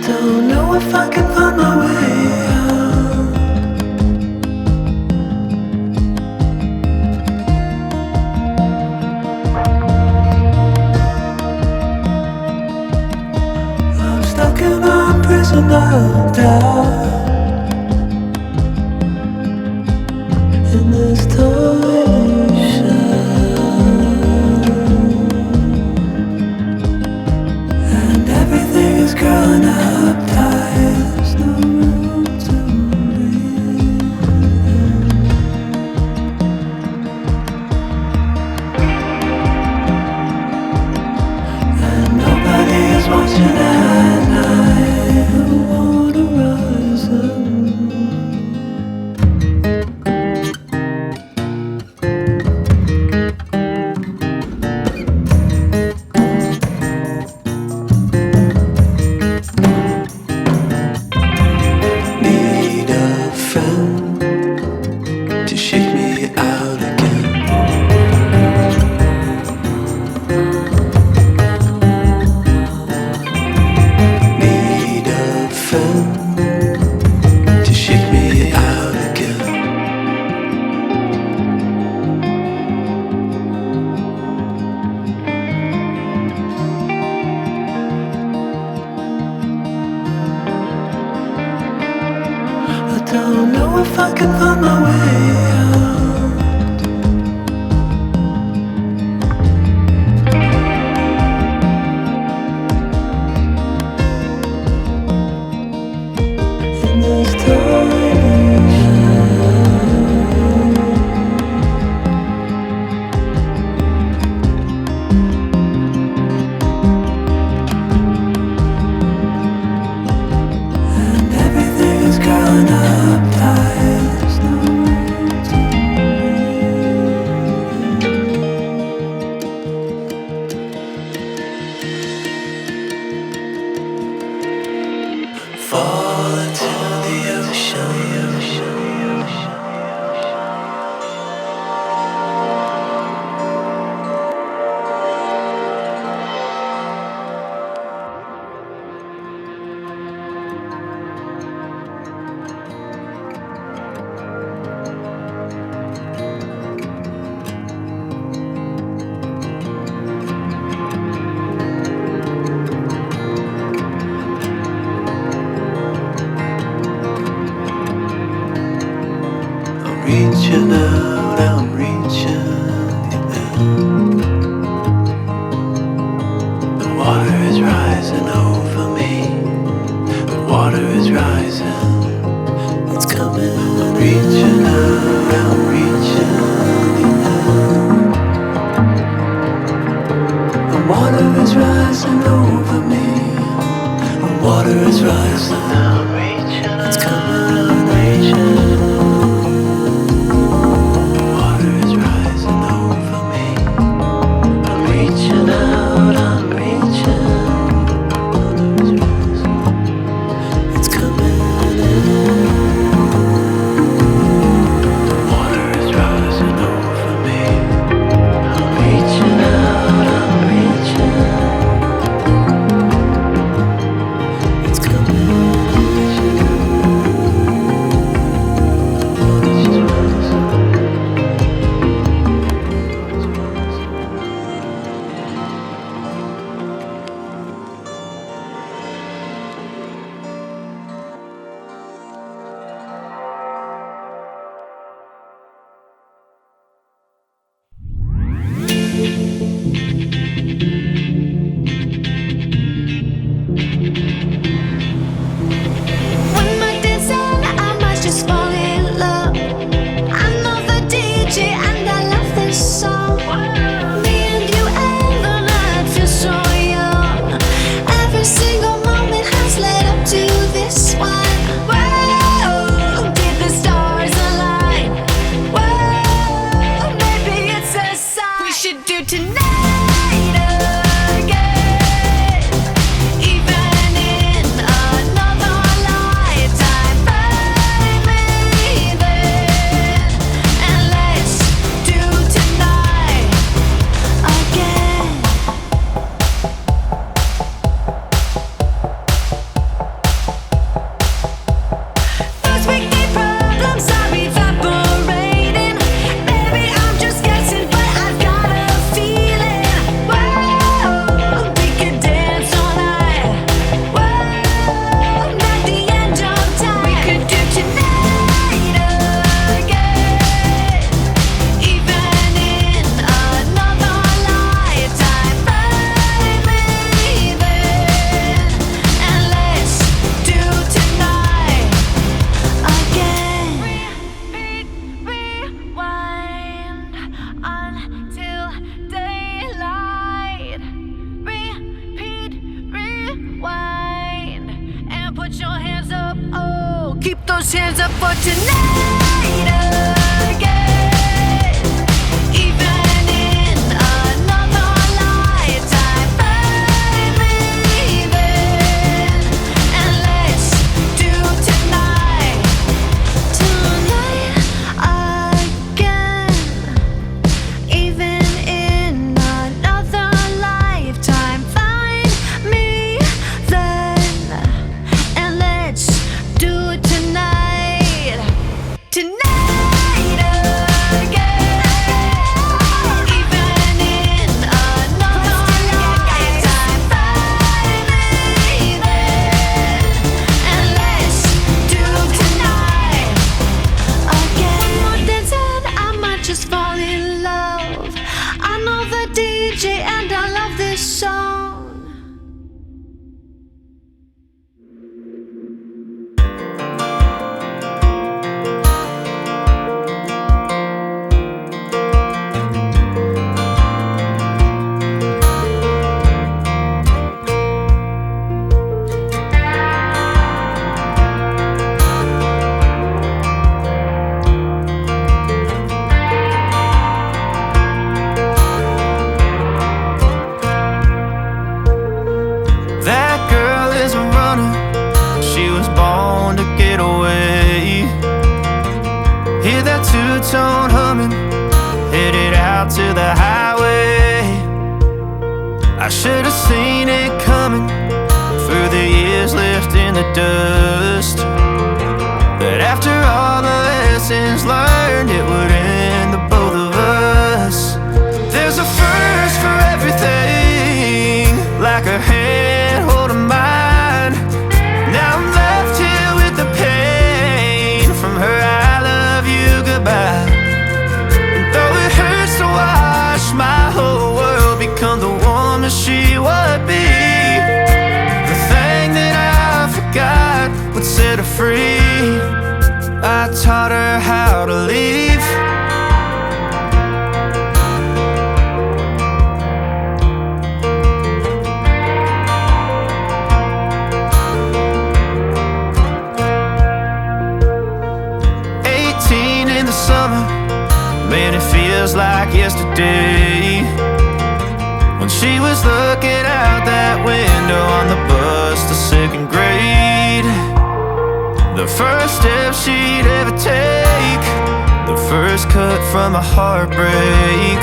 don't know if I can find my way out. I'm stuck in a prison of doubt. In this tiny shell, and everything is growing up tight. There's no room to breathe, and nobody is watching at night. I wanna rise up. Don't know if I can find my way out. In this tiny shell, and everything is growing up. Fall into the ocean. Reaching out, I'm reaching out. The water is rising over me. The water is rising. It's coming. I'm reaching out, I'm reaching out. The water is rising over me. The water is rising. I'm reaching out. It's coming. I'm reaching out. should do tonight. hands up for tonight again. Even in another lifetime, find me then, and let's do tonight again. Even in another lifetime, find me then, and let's do it tonight again. Even in another lifetime, find me then, and let's do tonight again. One more dance and I might just fall in love. I know the DJ and I love this song. That girl is a runner, she was born to get away. Hear that two-tone humming, headed out to the highway. I should have seen it coming through the years left in the dust, that after all the lessons learned, it would end the both of us. There's a first for everything, like her hand holding mine. Now I'm left here with the pain from her I love you goodbye. And though it hurts to watch my whole world become the woman she would be, the thing that I forgot would set her free. I taught her how to leave. In the summer, man, it feels like yesterday, when she was looking out that window on the bus to second grade. The first step she'd ever take, the first cut from a heartbreak.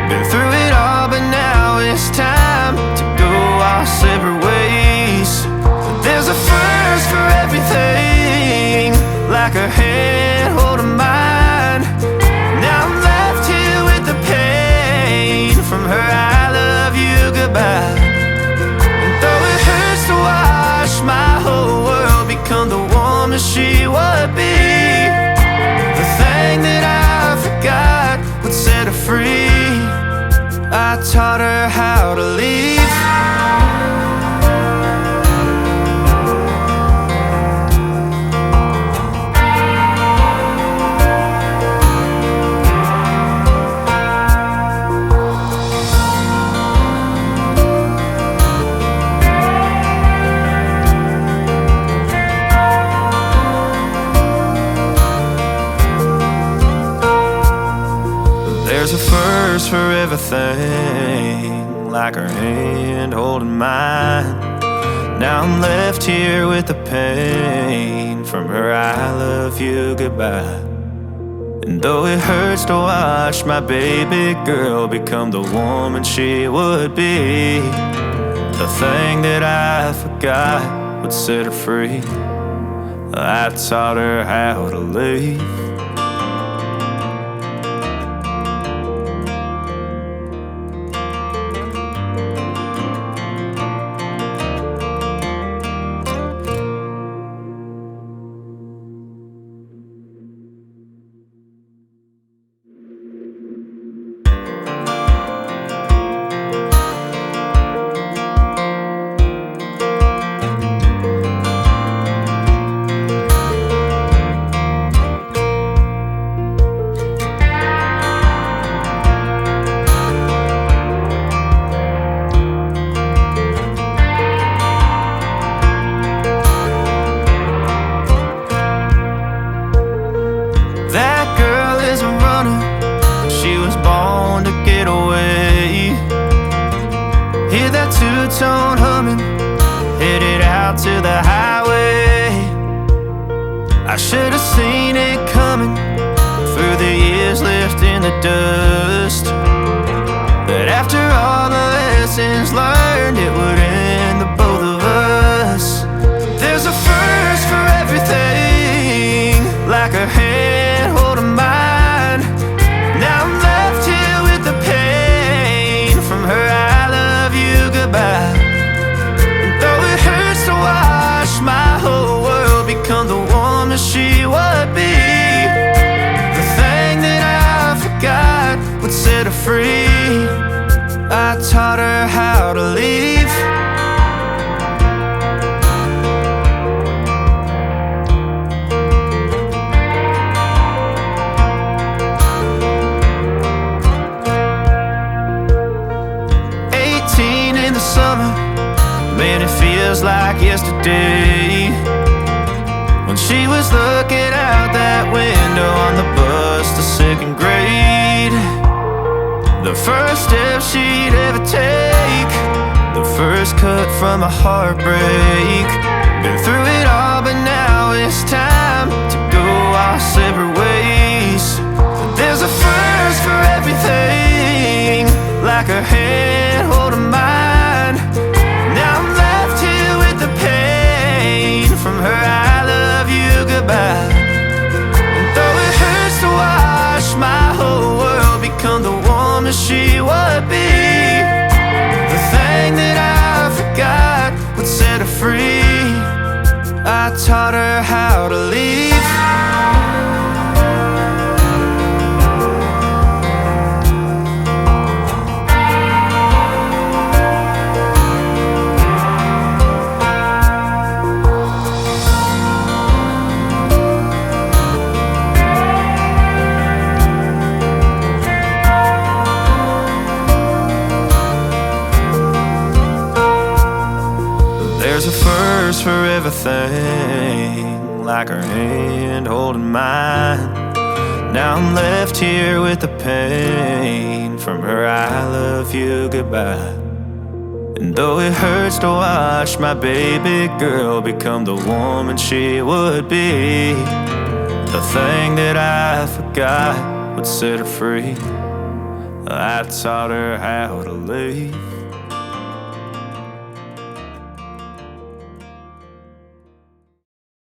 Been through it all, but now it's time to go our separate ways. But there's a first for everything, like her hand holding mine. Now I'm left here with the pain from her I love you goodbye. And though it hurts to watch my whole world become the woman she would be, the thing that I forgot would set her free. I taught her how to leave. There's a first for everything, like her hand holding mine. Now I'm left here with the pain from her I love you goodbye. And though it hurts to watch my baby girl become the woman she would be, the thing that I forgot would set her free. I taught her how to leave. two-tone humming, headed out to the highway. I should have seen it coming through the years left in the dust, but after all the lessons learned, it would end the both of us. There's a first for everything, like a hand holding mine. Now I'm left here with the pain from her I love you goodbye. And though it hurts to watch my whole world become the woman she would be, the thing that I forgot would set her free. I taught her how to leave. 18 in the summer, man, it feels like yesterday, when she was looking out that window on the bus to second grade. The first step she'd ever take, the first cut from a heartbreak. Been through it all, but now it's time to go our separate ways. There's a first for everything, like her hand holding mine. Now I'm left here with the pain from her I love you goodbye. And though it hurts to watch my whole world become the woman she would be, the thing that I forgot would set her free. I taught her how to leave. There's a first for everything, like her hand holding mine. Now I'm left here with the pain from her I love you goodbye. And though it hurts to watch my baby girl become the woman she would be, the thing that I forgot would set her free. I taught her how to leave.